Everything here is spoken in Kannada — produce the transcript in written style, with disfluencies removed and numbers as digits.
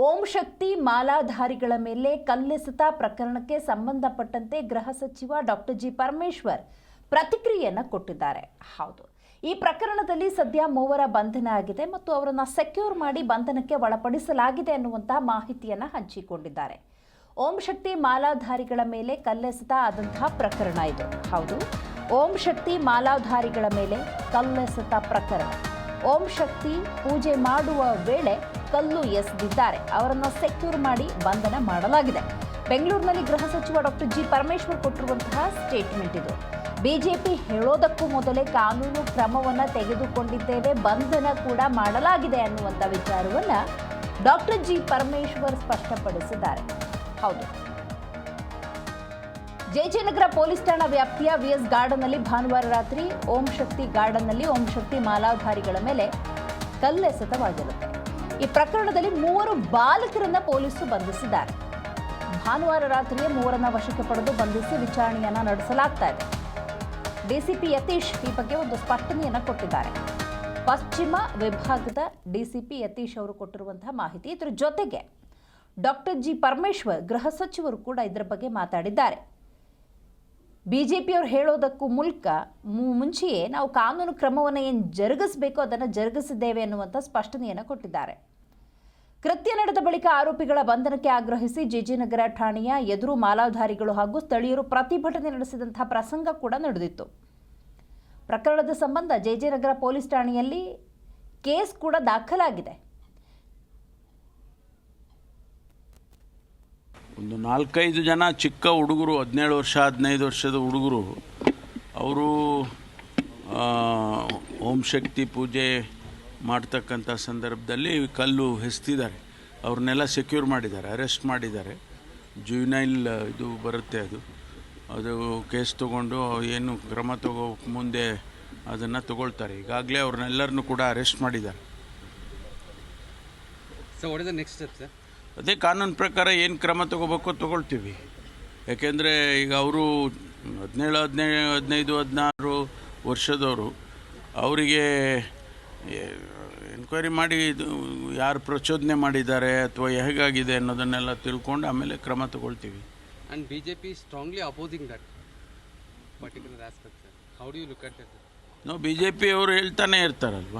ಓಂ ಶಕ್ತಿ ಮಾಲಾಧಾರಿಗಳ ಮೇಲೆ ಕಲ್ಲೆಸೆತ ಪ್ರಕರಣಕ್ಕೆ ಸಂಬಂಧಪಟ್ಟಂತೆ ಗೃಹ ಸಚಿವ ಡಾಕ್ಟರ್ ಜಿ ಪರಮೇಶ್ವರ್ ಪ್ರತಿಕ್ರಿಯೆಯನ್ನು ಕೊಟ್ಟಿದ್ದಾರೆ. ಹೌದು, ಈ ಪ್ರಕರಣದಲ್ಲಿ ಸದ್ಯ ಮೂವರ ಬಂಧನ ಆಗಿದೆ ಮತ್ತು ಅವರನ್ನು ಸೆಕ್ಯೂರ್ ಮಾಡಿ ಬಂಧನಕ್ಕೆ ಒಳಪಡಿಸಲಾಗಿದೆ ಅನ್ನುವಂತಹ ಮಾಹಿತಿಯನ್ನು ಹಂಚಿಕೊಂಡಿದ್ದಾರೆ. ಓಂ ಶಕ್ತಿ ಮಾಲಾಧಾರಿಗಳ ಮೇಲೆ ಕಲ್ಲೆಸೆತ ಆದಂತಹ ಪ್ರಕರಣ ಇದು. ಹೌದು, ಓಂ ಶಕ್ತಿ ಮಾಲಾಧಾರಿಗಳ ಮೇಲೆ ಕಲ್ಲೆಸೆತ ಪ್ರಕರಣ. ಓಂ ಶಕ್ತಿ ಪೂಜೆ ಮಾಡುವ ವೇಳೆ ಕಲ್ಲು ಎಸೆದಿದ್ದಾರೆ. ಅವರನ್ನು ಸೆಕ್ಯೂರ್ ಮಾಡಿ ಬಂಧನ ಮಾಡಲಾಗಿದೆ. ಬೆಂಗಳೂರಿನಲ್ಲಿ ಗೃಹ ಸಚಿವ ಡಾಕ್ಟರ್ ಜಿ ಪರಮೇಶ್ವರ್ ಕೊಟ್ಟಿರುವಂತಹ ಸ್ಟೇಟ್ಮೆಂಟ್ ಇದು. ಬಿಜೆಪಿ ಹೇಳೋದಕ್ಕೂ ಮೊದಲೇ ಕಾನೂನು ಕ್ರಮವನ್ನು ತೆಗೆದುಕೊಂಡಿದ್ದೇವೆ, ಬಂಧನ ಕೂಡ ಮಾಡಲಾಗಿದೆ ಅನ್ನುವಂಥ ವಿಚಾರವನ್ನು ಡಾಕ್ಟರ್ ಜಿ ಪರಮೇಶ್ವರ್ ಸ್ಪಷ್ಟಪಡಿಸಿದ್ದಾರೆ. ಹೌದು, ಜೆಜೆನಗರ ಪೊಲೀಸ್ ಠಾಣಾ ವ್ಯಾಪ್ತಿಯ ವಿಎಸ್ ಗಾರ್ಡನ್ನಲ್ಲಿ ಭಾನುವಾರ ರಾತ್ರಿ ಓಂ ಶಕ್ತಿ ಗಾರ್ಡನ್ನಲ್ಲಿ ಓಂ ಶಕ್ತಿ ಮಾಲಾಧಾರಿಗಳ ಮೇಲೆ ಕಲ್ಲೆಸೆತವಾಗಿರುತ್ತೆ. ಈ ಪ್ರಕರಣದಲ್ಲಿ 3 ಬಾಲಕರನ್ನ ಪೊಲೀಸರು ಬಂಧಿಸಿದ್ದಾರೆ. ಭಾನುವಾರ ರಾತ್ರಿಯೇ 3ರನ್ನ ವಶಕ್ಕೆ ಪಡೆದು ಬಂಧಿಸಿ ವಿಚಾರಣೆಯನ್ನ ನಡೆಸಲಾಗ್ತಾ ಇದೆ. ಡಿಸಿಪಿ ಯತೀಶ್ ಈ ಬಗ್ಗೆ ಒಂದು ಸ್ಪಷ್ಟನೆಯನ್ನ ಕೊಟ್ಟಿದ್ದಾರೆ. ಪಶ್ಚಿಮ ವಿಭಾಗದ ಡಿಸಿಪಿ ಯತೀಶ್ ಅವರು ಕೊಟ್ಟಿರುವಂತಹ ಮಾಹಿತಿ. ಇದರ ಜೊತೆಗೆ ಡಾಕ್ಟರ್ ಜಿ ಪರಮೇಶ್ವರ್ ಗೃಹ ಸಚಿವರು ಕೂಡ ಇದರ ಬಗ್ಗೆ ಮಾತಾಡಿದ್ದಾರೆ. ಬಿಜೆಪಿಯವರು ಹೇಳೋದಕ್ಕೂ ಮುಂಚೆಯೇ ನಾವು ಕಾನೂನು ಕ್ರಮವನ್ನು ಏನು ಜರುಗಿಸಬೇಕು ಅದನ್ನು ಜರುಗಿಸಿದ್ದೇವೆ ಅನ್ನುವಂಥ ಸ್ಪಷ್ಟನೆಯನ್ನು ಕೊಟ್ಟಿದ್ದಾರೆ. ಕೃತ್ಯ ನಡೆದ ಬಳಿಕ ಆರೋಪಿಗಳ ಬಂಧನಕ್ಕೆ ಆಗ್ರಹಿಸಿ ಜೆಜೆನಗರ ಠಾಣೆಯ ಎದುರು ಮಾಲಾಧಾರಿಗಳು ಹಾಗೂ ಸ್ಥಳೀಯರು ಪ್ರತಿಭಟನೆ ನಡೆಸಿದಂತಹ ಪ್ರಸಂಗ ಕೂಡ ನಡೆದಿತ್ತು. ಪ್ರಕರಣದ ಸಂಬಂಧ ಜೆಜೆನಗರ ಪೊಲೀಸ್ ಠಾಣೆಯಲ್ಲಿ ಕೇಸ್ ಕೂಡ ದಾಖಲಾಗಿದೆ. ಒಂದು 4-5 ಜನ ಚಿಕ್ಕ ಹುಡುಗರು, 17 ವರ್ಷ 15 ವರ್ಷದ ಹುಡುಗರು, ಅವರು ಓಂ ಶಕ್ತಿ ಪೂಜೆ ಮಾಡ್ತಕ್ಕಂಥ ಸಂದರ್ಭದಲ್ಲಿ ಕಲ್ಲು ಎಸೆದಿದ್ದಾರೆ. ಅವ್ರನ್ನೆಲ್ಲ ಸೆಕ್ಯೂರ್ ಮಾಡಿದ್ದಾರೆ, ಅರೆಸ್ಟ್ ಮಾಡಿದ್ದಾರೆ. ಜುವೆನೈಲ್ ಇದು ಬರುತ್ತೆ, ಅದು ಕೇಸ್ ತೊಗೊಂಡು ಏನು ಕ್ರಮ ಮುಂದೆ ಅದನ್ನು ತಗೊಳ್ತಾರೆ. ಈಗಾಗಲೇ ಅವ್ರನ್ನೆಲ್ಲರನ್ನೂ ಕೂಡ ಅರೆಸ್ಟ್ ಮಾಡಿದ್ದಾರೆ. So what is the next step sir? ಅದೇ ಕಾನೂನು ಪ್ರಕಾರ ಏನು ಕ್ರಮ ತೊಗೋಬೇಕು ತೊಗೊಳ್ತೀವಿ. ಯಾಕೆಂದರೆ ಈಗ ಅವರು 17, 15, 16 ವರ್ಷದವರು, ಅವರಿಗೆ ಎನ್ಕ್ವೈರಿ ಮಾಡಿ ಯಾರು ಪ್ರಚೋದನೆ ಮಾಡಿದ್ದಾರೆ ಅಥವಾ ಹೇಗಾಗಿದೆ ಅನ್ನೋದನ್ನೆಲ್ಲ ತಿಳ್ಕೊಂಡು ಆಮೇಲೆ ಕ್ರಮ ತಗೊಳ್ತೀವಿ. And BJP strongly opposing that particular aspect. How do you look at that? ನಾವು ಬಿಜೆಪಿ ಅವರು ಹೇಳ್ತಾನೆ ಇರ್ತಾರಲ್ವ.